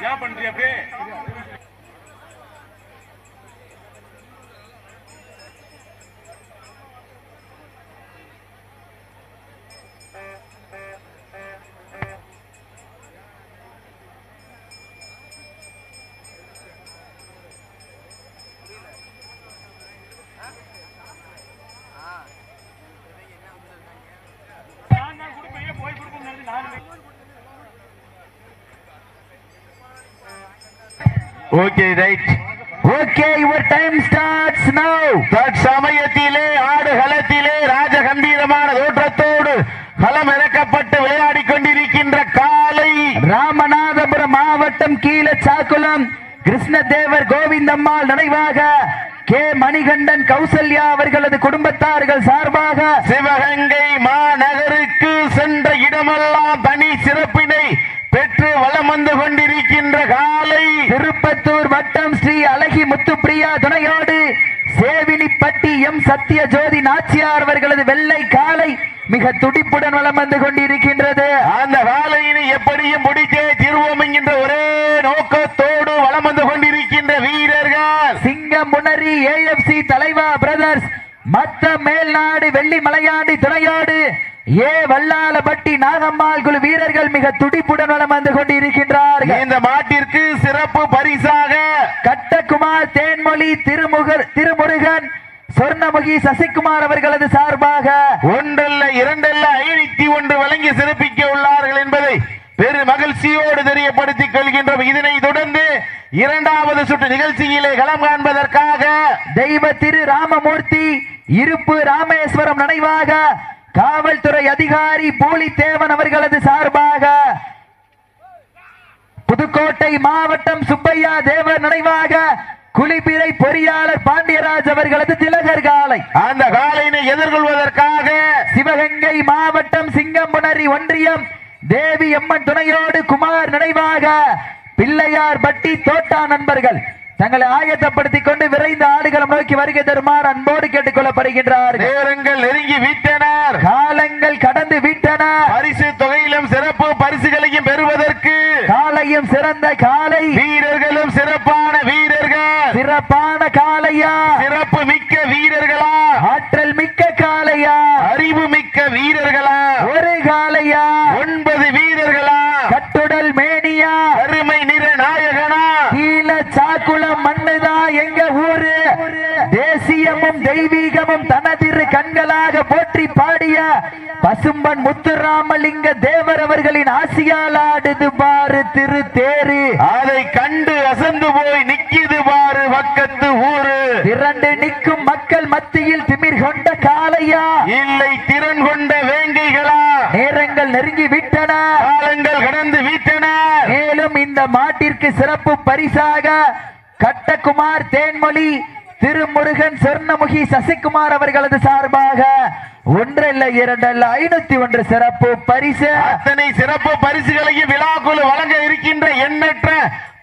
ஏன் பண்றிய அப்படியே? Okay, right. Okay, your time starts now. தற்சமயத்திலே ஆடுகளத்திலே ராஜகம்பீரமான தோற்றத்தோடு களம் இறக்கப்பட்டு விளையாடி கொண்டிருக்கின்ற காலை ராமநாதபுரம் மாவட்டம் கீழச்சாக்குளம் கிருஷ்ணதேவர் கோவிந்தம்மாள் நினைவாக கே மணிகண்டன் கௌசல்யா அவர்களது குடும்பத்தார்கள் சார்பாக சிவகங்கை மாநகருக்கு சென்ற இடமெல்லாம் தனி சிறப்பினை பெற்று வலம் வந்து கொண்டிருக்கின்ற காலை திருப்பத்தூர் வட்டம் ஸ்ரீ அழகி முத்துப்பிரியா துணையோடு சேவினிப்பட்டி எம் சத்திய ஜோதி நாச்சியார் அவர்களது வெள்ளை காலை மிக துடிப்புடன் வலம் வந்து கொண்டிருக்கின்றது. அந்த காலையினை எப்படியும் முடித்தே திருவோம் என்கின்ற ஒரே நோக்கத்தோடு வலம் வந்து கொண்டிருக்கின்ற வீரர்கள் சிங்கம் முனரி ஏஎஃப்சி தலைவா பிரதர்ஸ் மத்த மேல்நாடு வெள்ளி மலையாண்டி துணையோடு ஏ வல்லாலப்பட்டி நாகம்மாள் குழு வீரர்கள் மிக துடிப்புடன் வலம் வந்து கொண்டிருக்கின்றார்கள். இந்த மாட்டிற்கு சிறப்பு பரிசாக கட்டகுமார் தேன்மொழி திருமுருகன் சொர்ணமுகி சசிகுமார் அவர்களது சார்பாக ஒன்றல்ல இரண்டல்ல 51 வழங்கி சிறப்பிக்க உள்ளார்கள் என்பதை பெரு மகிழ்ச்சியோடு தெரியப்படுத்திக் கொள்கின்றோம். இதனை தொடர்ந்து இரண்டாவது சுற்று நிகழ்ச்சியிலே களம் காண்பதற்காக தெய்வ திரு ராமமூர்த்தி இருப்பு ராமேஸ்வரம் நினைவாக காவல்துறை அதிகாரி பூலித்தேவன் அவர்களது சார்பாக புதுக்கோட்டை மாவட்டம் சுப்பையா தேவர் நினைவாக குளிப்பிரை பொறியாளர் பாண்டியராஜ் அவர்களது திலகர் காலை அந்த காலையினை எதிர்கொள்வதற்காக சிவகங்கை மாவட்டம் சிங்கம்புணரி ஒன்றியம் தேவி அம்மன் துணையோடு குமார் நினைவாக பிள்ளையார் பட்டி தோட்டா நண்பர்கள் தங்களை ஆயத்தப்படுத்திக் கொண்டு விரைந்த ஆடுகளம் நோக்கி வருகை தருமாறு அன்போடு கேட்டுக் கொள்ளப்படுகின்றார். நேரங்கள் நெருங்கி விட்டனர், காலங்கள் கடந்து விட்டன. பரிசு தொகையிலும் சிறப்பு பரிசுகளையும் பெறுவதற்கு காலையும் சிறந்த காலை வீரர்களும் சிறப்பான வீரர்கள் சிறப்பான காலையா சிறப்பு மிக்க வீரர்களா ஆற்றல் மிக்க காலையா அறிவு மிக்க வீரர்களா ஒரு காலையா 9 வீரர்களா கட்டுடல் மேனியா அருமை நிற நாயகனா கீழ சாக்குளம் மண்ணுதா எங்க ஊரு தேசியமும் தெய்வீகமும் தனதிரு கண்களாக போற்றி பாடிய பசும்பன் முத்துராமலிங்க தேவர் அவர்களின் ஆசியால் ஆடுது பாரு திரு தேரு அதை கண்டு அசந்து போய் நிக்கிது பாரு பக்கத்து ஊரு திரண்டு நிற்கும் மக்கள் மத்தியில் திமிர் கொண்ட காளையா இல்லை திறன் கொண்ட வேங்கைகளா நேரங்கள் நெருங்கி விட்டன, காலங்கள் கடந்து விட்டன. மேலும் இந்த மாட்டிற்கு சிறப்பு பரிசாக கட்டகுமார் தேன்மொழி திருமுருகன் சொர்ணமுகி சசிகுமார் அவர்களது சார்பாக ஒன்றல்ல இரண்டல்ல 501 சிறப்பு பரிசு. அத்தனை சிறப்பு பரிசுகளையும் விழாக்குழு வழங்க இருக்கின்ற எண்ணற்ற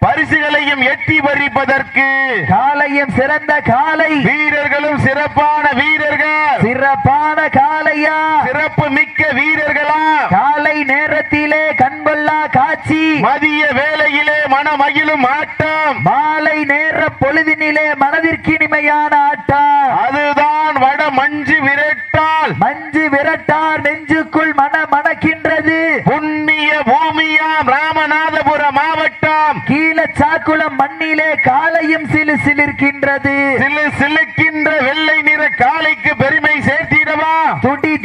பரிசுகளையும் எட்டி பறிப்பதற்கு காலையும் சிறந்த காலை வீரர்களும் சிறப்பான வீரர்கள் சிறப்பான காலையா சிறப்பு மிக்க வீரர்களா காலை நேரத்திலே கண்கொள்ளா காட்சி மதிய வேளையிலே மனமகிழும் ஆட்டம் மாலை நேர பொழுதினிலே மனதிற்கினிமையான ஆட்டம் அதுதான் வட மஞ்சு விரட்டால் மஞ்சு விரட்டார் நெஞ்சுக்குள் மணக்கின்றது புண்ணிய பூமியாம் ராமநாதபுரம் மாவட்டம் கீழச்சாக்குளம் மண்ணிலே காலையும் சிலு சிலிர்க்கின்றது சிலு சிலுக்கின்ற வெள்ளை நிற காலைக்கு பெருமை சேர்த்திடவா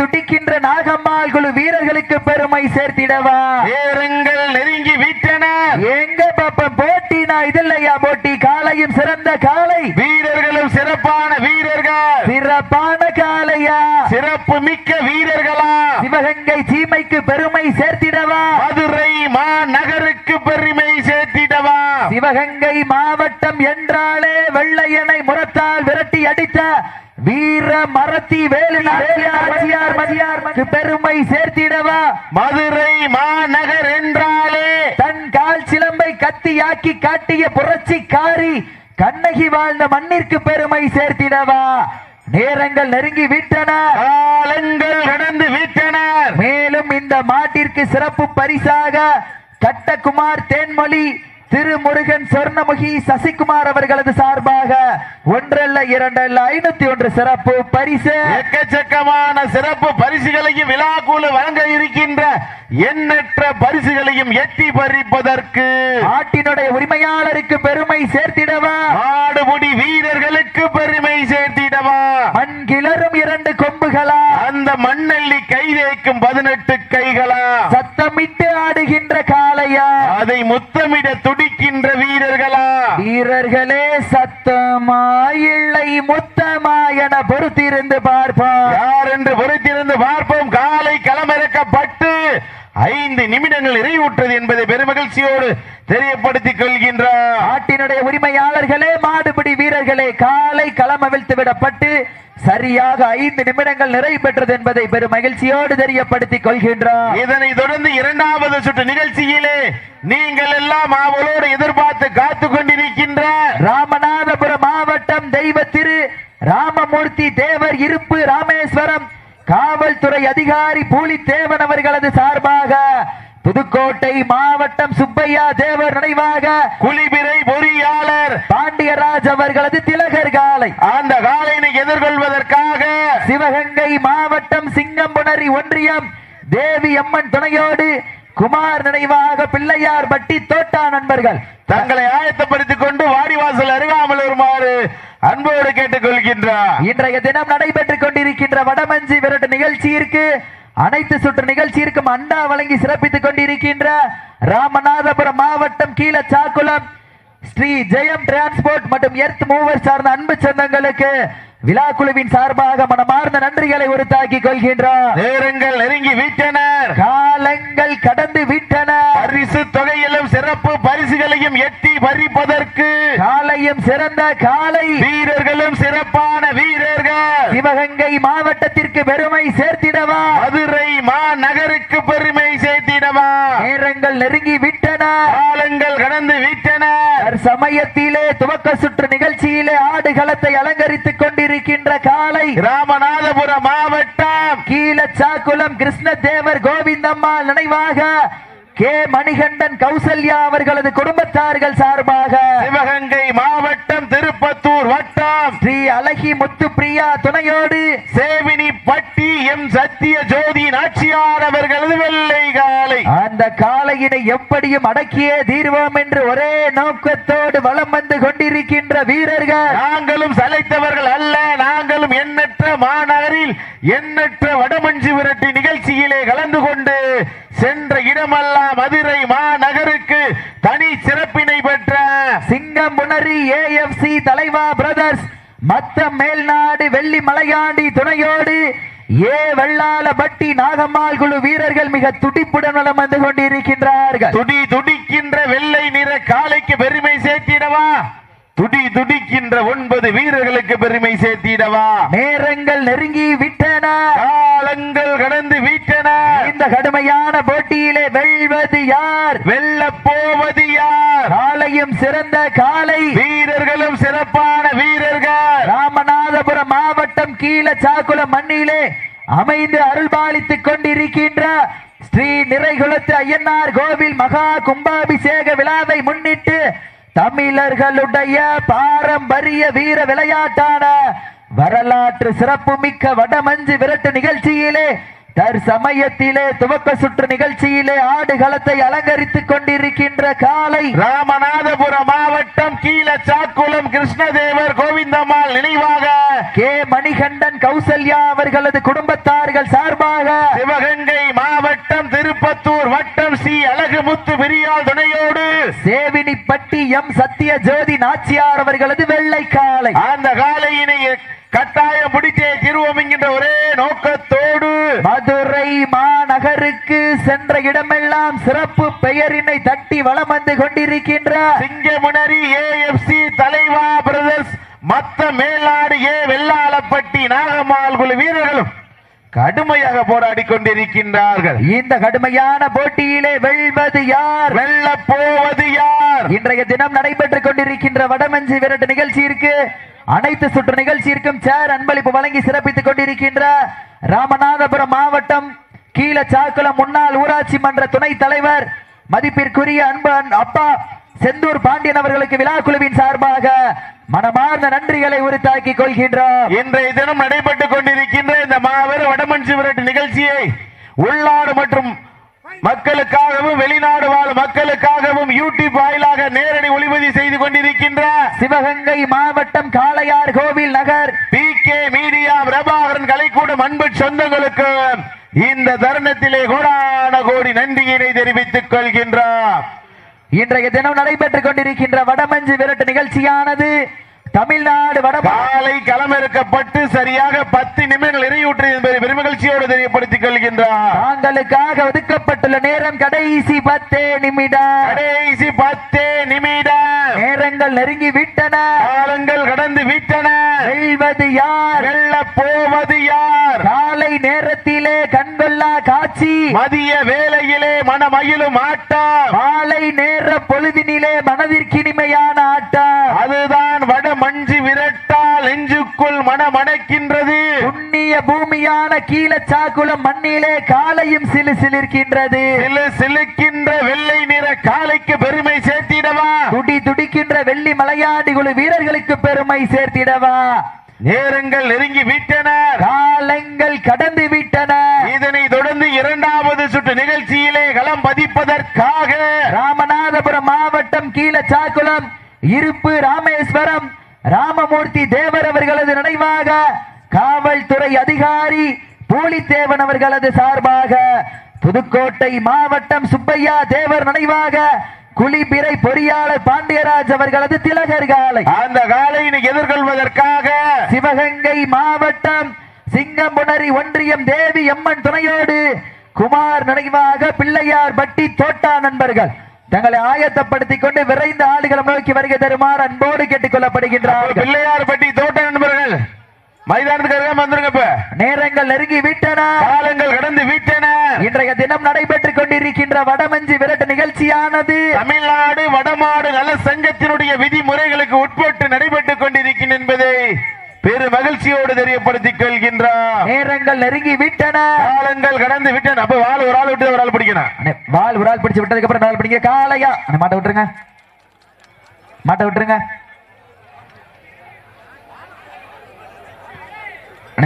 துடிக்கின்ற நாகம்மாள் குழு வீரர்களுக்கு பெருமை சேர்த்திடவா நேரங்கள் நெருங்கி விட்டன எங்க பாப்ப போட்டினா இதில்லையா போட்டி காலையும் சிறந்த காலை வீரர்களும் சிறப்பான வீரர்கள் சிறப்பான காலையா சிறப்பு மிக்க வீரர்களா சிவகங்கை சீமைக்கு பெருமை சேர்த்திடவா மதுரை மாநகருக்கு பெருமை சேர்த்திடவா சிவகங்கை மாவட்டம் என்றாலே வெள்ளையனை முரத்தால் விரட்டி அடித்த வீர மரத்தி வேலுநாச்சியார் பெருமை சேர்த்திடவா மதுரை மாநகர் என்றாலே தன் கால் சிலம்பை கத்தியாக்கி காட்டிய புரட்சிக்காரி கண்ணகி வாழ்ந்த மண்ணிற்கு பெருமை சேர்த்திடவா நேரங்கள் நெருங்கி விட்டன, காலங்கள் கடந்து விட்டன. மேலும் இந்த மாட்டிற்கு சிறப்பு பரிசாக கட்டகுமார் தேன்மொழி திருமுருகன் சொர்ணமுகி சசிகுமார் அவர்களது சார்பாக 1 அல்ல 2 அல்ல 501 சிறப்பு பரிசு. எக்கச்சக்கமான சிறப்பு பரிசுகளையும் விழாக்குழு வழங்க இருக்கின்ற எண்ணற்ற பரிசுகளையும் எட்டி பறிப்பதற்கு ஆட்டினுடைய உரிமையாளருக்கு பெருமை சேர்த்திடவா, ஆடுபுடி வீரர்களுக்கு பெருமை சேர்த்திடவா, மண் கிளறும் 2 கொம்புகளா, அந்த மண்ணள்ளி கை தேய்க்கும் 18 கைகளா, சத்தமிட்டு ஆடுகின்ற காளையா, அதை முத்தமிட துடிக்கின்ற வீரர்களா, வீரர்களே சத்தமா இல்லை முத்தமா என பொறுத்திருந்து பார்ப்போம். யார் என்று பொறுத்திருந்து பார்ப்போம். காலை களமிறக்கப்பட்டு 5 நிமிடங்கள் நிறைவுற்றது என்பதை பெருமகிழ்ச்சியோடு தெரியப்படுத்திக் கொள்கின்றார். ஆட்டினுடைய உரிமையாளர்களே, மாடுபிடி வீரர்களே, காலை களம் அவிழ்த்து விடப்பட்டு சரியாக 5 நிமிடங்கள் நிறைவு பெற்றது என்பதை பெரும் மகிழ்ச்சியோடு தெரியப்படுத்திக் கொள்கின்றார். இதனை தொடர்ந்து 2வது சுற்று நிகழ்ச்சியிலே நீங்கள் எல்லாம் ஆவலோடு எதிர்பார்த்து காத்துக் கொண்டிருக்கின்ற ராமநாதபுரம் மாவட்டம் தெய்வ திரு ராமமூர்த்தி தேவர் இருப்பு ராமேஸ்வரம் காவல்துறை அதிகாரி பூலித்தேவன் அவர்களது சார்பாக புதுக்கோட்டை மாவட்டம் சுப்பையா தேவர் நினைவாக குளிபிரை பொறியாளர் பாண்டியராஜ் அவர்களது திலகர் காலை, அந்த காலையினை எதிர்கொள்வதற்காக சிவகங்கை மாவட்டம் சிங்கம்புணரி ஒன்றியம் தேவி அம்மன் துணையோடு குமார் நினைவாக பிள்ளையார் பட்டி தோட்டா நண்பர்கள் தங்களை ஆயத்தப்படுத்திக் கொண்டு வாடிவாசல் அருகாமல் வருமாறு அன்போடு கேட்டுக் கொள்கின்றார். இன்றைய தினம் நடைபெற்றுக் கொண்டிருக்கின்ற வடமஞ்சி விரட்டு நிகழ்ச்சியிற்கு அனைத்து சுற்று நிகழ்ச்சியிற்கும் அண்டா வழங்கி சிறப்பித்துக் கொண்டிருக்கின்ற ராமநாதபுரம் மாவட்டம் கீழச்சாக்குளம் ஸ்ரீ ஜெயம் டிரான்ஸ்போர்ட் மற்றும் எர்த் மூவர் சார்ந்த அன்பு சொந்தங்களுக்கு விழாக்குழுவின் சார்பாக மனமார்ந்த நன்றிகளை உறுத்தாக்கிக் கொள்கின்றோம். நேரங்கள் நெருங்கி விட்டனர், காலங்கள் கடந்து விட்டன, பரிசு தொகையிலும் சிறப்பு பரிசுகளையும் எட்டி பறிப்பதற்கு காலையும் சிறந்த காலை, வீரர்களும் சிறப்பான வீரர்கள் சிவகங்கை மாவட்டத்திற்கு பெருமை சேர்த்திடவா, மதுரை மாநகருக்கு பெருமை சேர்த்திடவா, நேரங்கள் நெருங்கி விட்டன, காலங்கள் கடந்து விட்டன. சமயத்திலே துவக்க சுற்று நிகழ்ச்சியிலே ஆடுகளத்தை அலங்கரித்துக் கொண்டிருக்கின்ற காலை ராமநாதபுரம் மாவட்டம் கீழச்சாக்குளம் கிருஷ்ணதேவர் கோவிந்தம்மாள் நினைவாக கே மணிகண்டன் கௌசல்யா அவர்களது குடும்பத்தார்கள் சார்பாக சிவகங்கை மாவட்டம் திருப்பத்தூர் வட்டம் ஸ்ரீ அழகி முத்து பிரியா துணையோடு சேவினி பட்டி எம் சத்திய ஜோதி நாச்சியார் அவர்களது வெள்ளை காலை, அந்த காளையினை எப்படியும் அடக்கியே தீர்வோம் என்று ஒரே நோக்கத்தோடு வலம் வந்து கொண்டிருக்கின்ற வீரர்கள் நாங்களும் சளைத்தவர்கள் அல்ல. நாங்களும் எண்ணற்ற மாநகரில் எண்ணற்ற வடமஞ்சி விரட்டு நிகழ்ச்சியிலே கலந்து கொண்டு சென்ற இடமெல்லாம் மதுரை மாநகருக்கு தனி சிறப்பினை பெற்ற சிங்கம்புணரி AFC தலைவா பிரதர்ஸ் மத்த மேல்நாடு வெள்ளி மலையாண்டி துணையோடு வெள்ளாளபட்டி நாகம்மாள் குழு வீரர்கள் மிக துடிப்புடன் வலம் வந்து கொண்டிருக்கின்றார்கள். துடிக்கின்ற வெள்ளை நிற காலைக்கு பெருமை சேர்த்திடவா, துடிக்கின்ற 9 வீரர்களுக்கு பெருமை சேர்த்திடவா, நேரங்கள் நெருங்கி விட்டன, காலங்கள் கடந்து விட்டன. இந்த கடுமையான போட்டியிலே வெல்வது யார், வெல்ல போவது யார்? காலையும் சிறந்த காலை, வீரர்களும் சிறப்பான வீரர்கள். ராமநாதபுரம் மாவட்டம் கீழச்சாக்குளம் மண்ணிலே அமைந்து அருள்பாலித்துக் கொண்டிருக்கின்ற ஸ்ரீ நிறைகுளத்து ஐயனார் கோவில் மகா கும்பாபிஷேக விழாவை முன்னிட்டு தமிழர்களுடைய பாரம்பரிய வீர விளையாட்டான வரலாற்று சிறப்புமிக்க வடமஞ்சு விரட்டு நிகழ்ச்சியிலே தற்சமயத்திலே துவக்க சுற்று நிகழ்ச்சியிலே ஆடுகளத்தை அலங்கரித்துக் கொண்டிருக்கின்ற காலை ராமநாதபுரம் மாவட்டம் கீழச்சாக்குளம் கிருஷ்ணதேவர் கோவிந்தம்மாள் நினைவாக கே மணிகண்டன் கௌசல்யா அவர்களது குடும்பத்தார்கள் சார்பாக சிவகங்கை மாவட்டம் திருப்பத்தூர் வட்டம் ஸ்ரீ அழகுமுத்து பெரியாள் துணையோடு சேவினிப்பட்டி எம் சத்திய ஜோதி நாச்சியார் அவர்களது வெள்ளை காலை, அந்த காலையினை கட்டாயம் பிடித்தே திருவோம் என்கின்ற ஒரே நோக்கத்தோடு மதுரை மாநகருக்கு சென்ற இடமெல்லாம் சிறப்பு பெயரினை தட்டி வலம் வந்து கொண்டிருக்கின்ற சிங்கமுனரி AFC தலைவா பிரதர்ஸ் மத்த மேல்நாடு வெள்ளாளப்பட்டி நாகம்மாள் குழு வீரர்களும் கடுமையாக போராடி கொண்டிருக்கின்றார்கள். இந்த கடுமையான போட்டியிலே வெல்வது யார், வெல்ல போவது யார்? இன்றைய தினம் நடைபெற்றுக் கொண்டிருக்கின்ற வடமஞ்சி விரட்டு நிகழ்ச்சியிற்கு அனைத்து சுற்று நிகழ்ச்சியிற்கும் சேர் அன்பளிப்பு வழங்கி சிறப்பித்துக் கொண்டிருக்கின்ற ராமநாதபுரம் மாவட்டம் கீழச்சாக்குளம் முன்னாள் ஊராட்சி மன்ற துணைத் தலைவர் மதிப்பிற்குரிய அன்பு அப்பா செந்தூர் பாண்டியன் அவர்களுக்கு விழா குழுவின் சார்பாக மனமார்ந்த நன்றிகளை உரித்தாக்கிக் கொள்கின்றோம். இன்றைய தினம் நடைபெற்றுக் கொண்டிருக்கின்ற இந்த மாபெரும் வடமஞ்சி விரட்டு நிகழ்ச்சியை உள்நாடு மற்றும் மக்களுக்காகவும் வெளிநாடு வாழ் மக்களுக்காகவும் யூடியூப் வாயிலாக நேரடி ஒளிபதி செய்து கொண்டிருக்கின்ற சிவகங்கை மாவட்டம் காளையார் கோவில் நகர் PK மீடியா பிரபாகரன் கலைக்கூடம் அன்பு சொந்தங்களுக்கு இந்த தருணத்திலே கோடான கோடி நன்றியினை தெரிவித்துக் கொள்கின்றார். இன்றைய தினம் நடைபெற்றுக் கொண்டிருக்கின்ற வடமஞ்சி விரட்டு நிகழ்ச்சியானது தமிழ்நாடு காலை களமிறக்கப்பட்டு சரியாக 10 நிமிடங்கள் இறையூற்று என்பதை பெருமகிழ்ச்சியோடு தெரியப்படுத்திக் கொள்கின்றார். தாங்களுக்காக ஒதுக்கப்பட்டுள்ள நேரம் கடைசி 10 நிமிடம். கடைசி 10 நிமிடம். நேரங்கள் நெருங்கி விட்டன, காலங்கள் கடந்து விட்டன. வெல்வது யார், வெல்ல போவது யார்? காலை நேரத்திலே கண்கொள்ளா காட்சி, மதிய வேளையிலே மனமகிழும் ஆட்டம், மாலை நேர பொழுதினிலே மனதிற்கினிமையான ஆட்டம். அதுதான் வடமஞ்சி விரட்டால் நெஞ்சுக்குள் மனமணக்கின்றது. புண்ணிய பூமியான கீழச்சாக்குளம் மண்ணிலே காலையும் சிலு சிலிர்க்கின்றது. சிலு சிலுக்கின்ற வெள்ளை நிற காலைக்கு பெருமை சேர்த்திடவா, துடி துடிக்கின்ற வெள்ளி மலையாண்டி குழு வீரர்களுக்கு பெருமை சேர்த்திடவா. நேரங்கள் நெருங்கி விட்டன, காலங்கள் கடந்து விட்டன. இதனை தொடர்ந்து இரண்டாவது சுற்று நிகழ்ச்சியிலே களம் பதிப்பதற்காக ராமநாதபுரம் மாவட்டம் கீழச்சாக்குளம் இருப்பு ராமேஸ்வரம் ராமமூர்த்தி தேவர் அவர்களது நினைவாக காவல்துறை அதிகாரி பூலித்தேவன் அவர்களது சார்பாக புதுக்கோட்டை மாவட்டம் சுப்பையா தேவர் நினைவாக குளிபிறை பொறியாளர் பாண்டியராஜ் அவர்களது திலகர் காலை. அந்த காலையினை எதிர்கொள்வதற்காக சிவகங்கை மாவட்டம் சிங்கம்புணரி ஒன்றியம் தேவி அம்மன் துணையோடு குமார் நினைவாக பிள்ளையார் பட்டி தோட்டா நண்பர்கள் தங்களை ஆயத்தப்படுத்திக் கொண்டு விரைந்த ஆடுகளம் நோக்கி வருகை தருமாறு அன்போடு கேட்டுக் கொள்ளப்படுகின்றார்கள். பிள்ளையார் பட்டி தோட்ட நண்பர்கள் மைதானத்துக்கு வந்துருங்க. நேரங்கள் நெருங்கி விட்டன, காலங்கள் கடந்து விட்டன. இன்றைய தினம் நடைபெற்றுக் கொண்டிருக்கின்ற வடமஞ்சி விரட்டு நிகழ்ச்சியானது தமிழ்நாடு வடமாடு நல சங்கத்தினுடைய விதிமுறைகளுக்கு உட்பட்டு நடைபெற்றுக் கொண்டிருக்கின்ற என்பதை பெரு மகிழ்ச்சியோடு தெரியப்படுத்திக் கொள்கின்றார். நேரங்கள் நெருங்கி விட்டன, காலங்கள் கடந்து விட்டன. அப்ப வால் ஒரு ஆள் விட்டு ஒரு ஆள் பிடிக்கணும். வால் ஒரு ஆள் பிடிச்சு விட்டதுக்கு அப்புறம் நாள் பிடிங்க. காலையா மாட்ட விட்டுருங்க, மாட்ட விட்டுருங்க.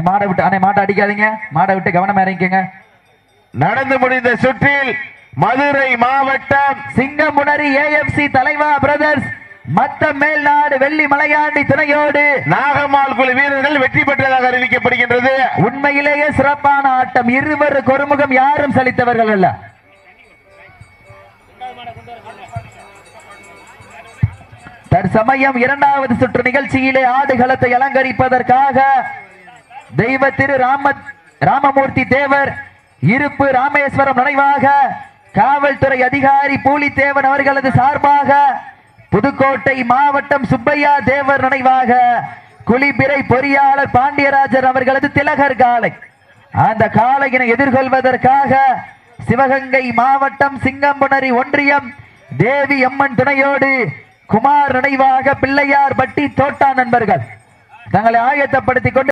மாட விட்டு அண்ணே மாட்ட அடிக்காதீங்க, மாட விட்டு கவனம் இறங்கிக்கங்க. நடந்து முடிந்த சுற்றில் மதுரை மாவட்டம் சிங்கமுனரி AFC தலைவா பிரதர்ஸ் மத்த மேல்நாடு வெள்ளி மலையாண்டி துணையோடு நாகம்மாள் குழு வீரர்கள் வெற்றி பெற்றதாக அறிவிக்கப்படுகின்றது. உண்மையிலேயே சிறப்பான ஆட்டம். இருவருக்கு ஒருமுகம், யாரும் சலித்தவர்கள் அல்ல. தற்சமயம் இரண்டாவது சுற்று நிகழ்ச்சியிலே ஆடுகளத்தை அலங்கரிப்பதற்காக தெய்வ திரு ராமமூர்த்தி தேவர் இருப்பு ராமேஸ்வரம் நினைவாக காவல்துறை அதிகாரி பூலித்தேவன் அவர்களது சார்பாக புதுக்கோட்டை மாவட்டம் சுப்பையா தேவர் நினைவாக குளிபிறை பொறியாளர் பாண்டியராஜர் அவர்களது திலகர் காலை. அந்த காளையினை எதிர்கொள்வதற்காக சிவகங்கை மாவட்டம் சிங்கம்புணரி ஒன்றியம் தேவி அம்மன் துணையோடு குமார் நினைவாக பிள்ளையார் பட்டி தோட்டா நண்பர்கள் தங்களை ஆயத்தப்படுத்திக் கொண்டு